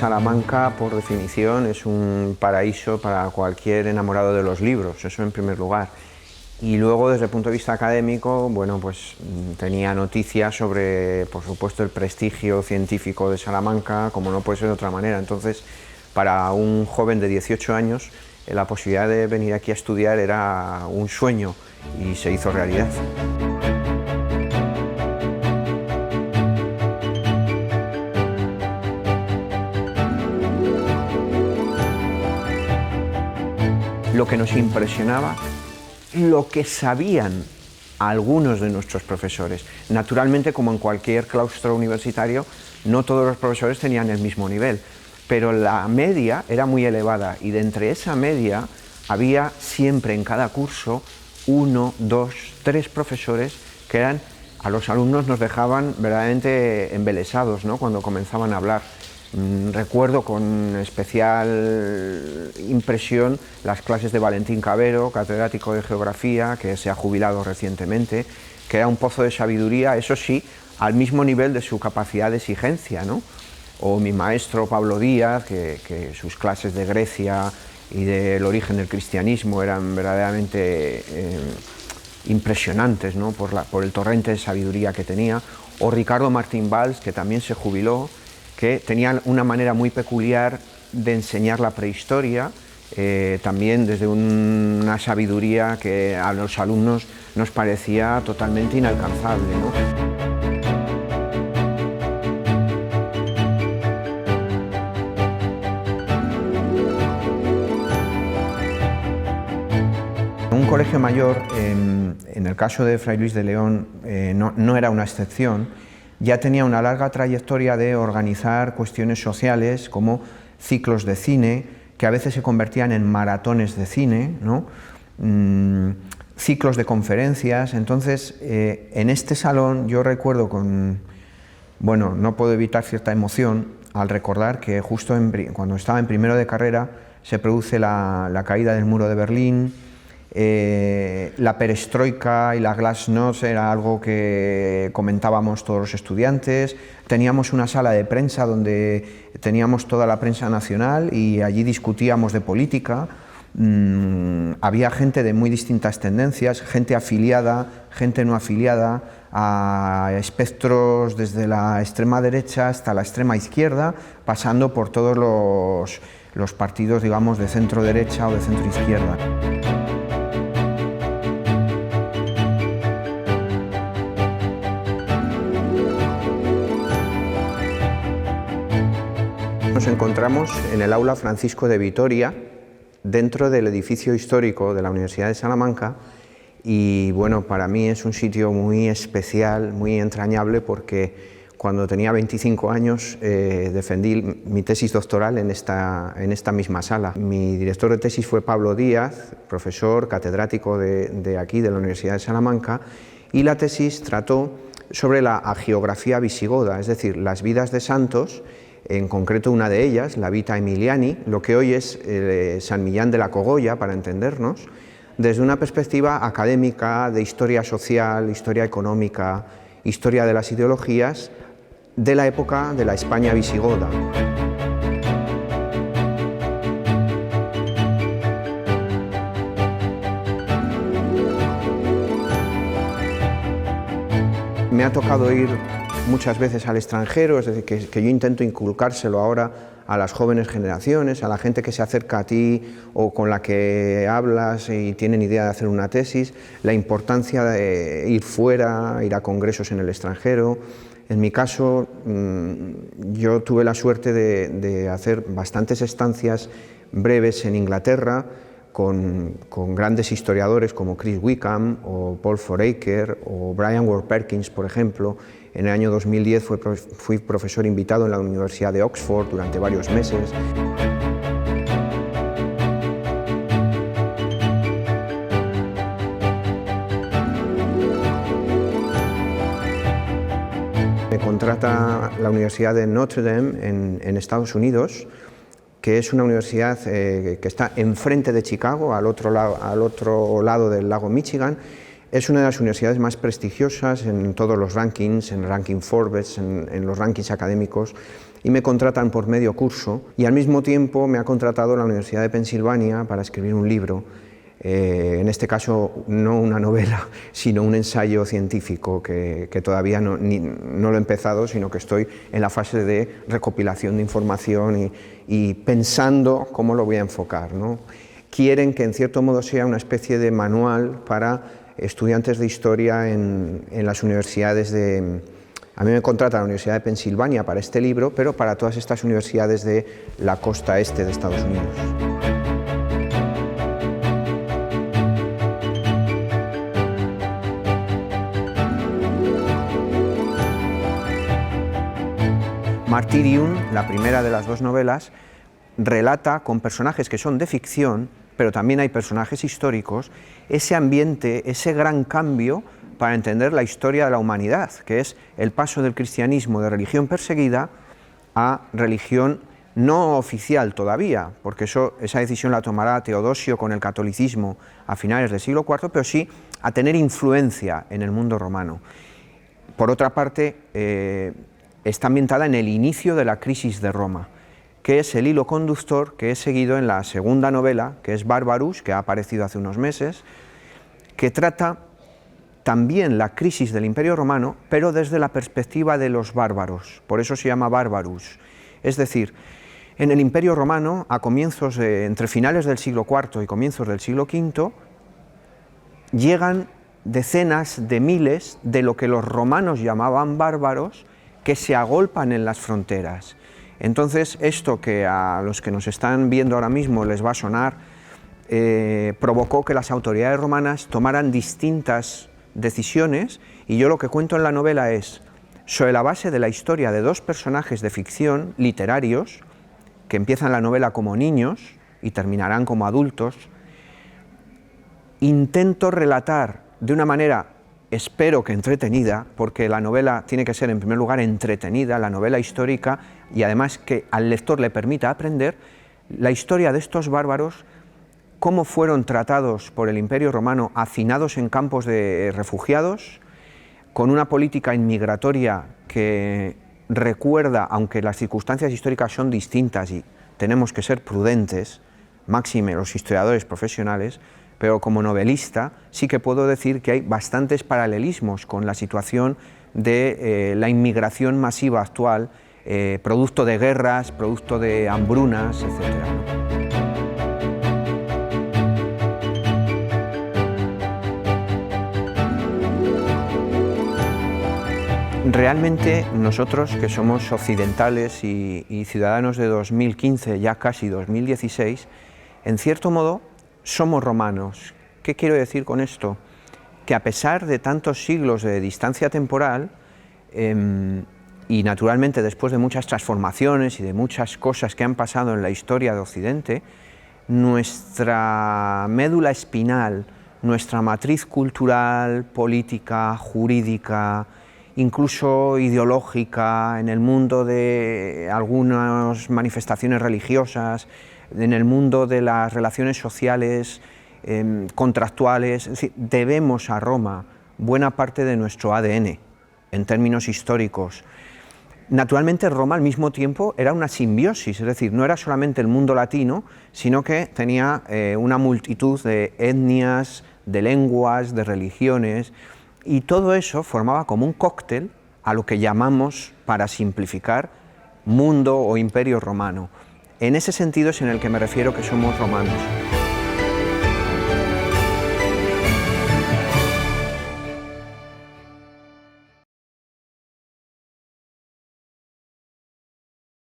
Salamanca, por definición, es un paraíso para cualquier enamorado de los libros, eso en primer lugar. Y luego, desde el punto de vista académico, bueno, pues tenía noticias sobre, por supuesto, el prestigio científico de Salamanca, como no puede ser de otra manera. Entonces, para un joven de 18 años, la posibilidad de venir aquí a estudiar era un sueño y se hizo realidad. Lo que nos impresionaba, lo que sabían algunos de nuestros profesores. Naturalmente, como en cualquier claustro universitario, no todos los profesores tenían el mismo nivel, pero la media era muy elevada y de entre esa media había siempre en cada curso 1, 2, 3 profesores que eran, a los alumnos nos dejaban verdaderamente embelesados, ¿no?, cuando comenzaban a hablar. Recuerdo con especial impresión las clases de Valentín Cabero, catedrático de Geografía, que se ha jubilado recientemente, que era un pozo de sabiduría, eso sí, al mismo nivel de su capacidad de exigencia, ¿no? O mi maestro Pablo Díaz, que sus clases de Grecia y del origen del cristianismo eran verdaderamente impresionantes, ¿no?, por el torrente de sabiduría que tenía. O Ricardo Martín Valls, que también se jubiló, que tenían una manera muy peculiar de enseñar la prehistoria, también desde una sabiduría que a los alumnos nos parecía totalmente inalcanzable, ¿no? Un colegio mayor, en el caso de Fray Luis de León, no era una excepción. Ya tenía una larga trayectoria de organizar cuestiones sociales como ciclos de cine, que a veces se convertían en maratones de cine, ¿no? Ciclos de conferencias. Entonces, en este salón yo recuerdo bueno, no puedo evitar cierta emoción al recordar que justo cuando estaba en primero de carrera se produce la caída del muro de Berlín. La perestroika y la glasnost era algo que comentábamos todos los estudiantes. Teníamos una sala de prensa donde teníamos toda la prensa nacional y allí discutíamos de política. Había gente de muy distintas tendencias, gente afiliada, gente no afiliada, a espectros desde la extrema derecha hasta la extrema izquierda, pasando por todos los partidos, digamos, de centro derecha o de centro izquierda. Nos encontramos en el aula Francisco de Vitoria, dentro del edificio histórico de la Universidad de Salamanca, y bueno, para mí es un sitio muy especial, muy entrañable, porque cuando tenía 25 años defendí mi tesis doctoral en esta misma sala. Mi director de tesis fue Pablo Díaz, profesor catedrático de aquí, de la Universidad de Salamanca, y la tesis trató sobre la hagiografía visigoda, es decir, las vidas de santos, en concreto una de ellas, la Vita Emiliani, lo que hoy es San Millán de la Cogolla, para entendernos, desde una perspectiva académica, de historia social, historia económica, historia de las ideologías, de la época de la España visigoda. Me ha tocado ir muchas veces al extranjero, es decir, que yo intento inculcárselo ahora a las jóvenes generaciones, a la gente que se acerca a ti o con la que hablas y tienen idea de hacer una tesis, la importancia de ir fuera, ir a congresos en el extranjero. En mi caso, yo tuve la suerte de hacer bastantes estancias breves en Inglaterra, con grandes historiadores como Chris Wickham o Paul Foraker o Brian Ward Perkins, por ejemplo. En el año 2010 fui profesor invitado en la Universidad de Oxford durante varios meses. Me contrata la Universidad de Notre Dame en Estados Unidos, que es una universidad que está enfrente de Chicago, al otro lado del lago Michigan, Es una de las universidades más prestigiosas en todos los rankings, en el ranking Forbes, en los rankings académicos, y me contratan por medio curso, y al mismo tiempo me ha contratado la Universidad de Pensilvania para escribir un libro, en este caso no una novela, sino un ensayo científico que todavía no lo he empezado, sino que estoy en la fase de recopilación de información y pensando cómo lo voy a enfocar, ¿no? Quieren que en cierto modo sea una especie de manual para estudiantes de historia en las universidades de... A mí me contrata la Universidad de Pensilvania para este libro, pero para todas estas universidades de la costa este de Estados Unidos. Martyrium, la primera de las dos novelas, relata con personajes que son de ficción, pero también hay personajes históricos, ese ambiente, ese gran cambio para entender la historia de la humanidad, que es el paso del cristianismo de religión perseguida a religión no oficial todavía, porque esa decisión la tomará Teodosio con el catolicismo a finales del siglo IV, pero sí a tener influencia en el mundo romano. Por otra parte, está ambientada en el inicio de la crisis de Roma, que es el hilo conductor que he seguido en la segunda novela, que es Barbarus, que ha aparecido hace unos meses, que trata también la crisis del Imperio Romano, pero desde la perspectiva de los bárbaros, por eso se llama Barbarus. Es decir, en el Imperio Romano, entre finales del siglo IV y comienzos del siglo V, llegan decenas de miles de lo que los romanos llamaban bárbaros, que se agolpan en las fronteras. Entonces, esto que a los que nos están viendo ahora mismo les va a sonar, provocó que las autoridades romanas tomaran distintas decisiones, y yo lo que cuento en la novela es, sobre la base de la historia de dos personajes de ficción literarios, que empiezan la novela como niños y terminarán como adultos, intento relatar de una manera, espero que entretenida, porque la novela tiene que ser en primer lugar entretenida, la novela histórica, y además que al lector le permita aprender la historia de estos bárbaros, cómo fueron tratados por el Imperio Romano, hacinados en campos de refugiados, con una política inmigratoria que recuerda, aunque las circunstancias históricas son distintas y tenemos que ser prudentes, máxime los historiadores profesionales, pero como novelista sí que puedo decir que hay bastantes paralelismos con la situación de la inmigración masiva actual, producto de guerras, producto de hambrunas, etc. Realmente nosotros, que somos occidentales y ciudadanos de 2015, ya casi 2016, en cierto modo somos romanos. ¿Qué quiero decir con esto? Que a pesar de tantos siglos de distancia temporal, y naturalmente después de muchas transformaciones y de muchas cosas que han pasado en la historia de Occidente, nuestra médula espinal, nuestra matriz cultural, política, jurídica, incluso ideológica, en el mundo de algunas manifestaciones religiosas, en el mundo de las relaciones sociales, contractuales, es decir, debemos a Roma buena parte de nuestro ADN en términos históricos. Naturalmente Roma al mismo tiempo era una simbiosis, es decir, no era solamente el mundo latino, sino que tenía una multitud de etnias, de lenguas, de religiones, y todo eso formaba como un cóctel a lo que llamamos, para simplificar, mundo o imperio romano. En ese sentido es en el que me refiero que somos romanos.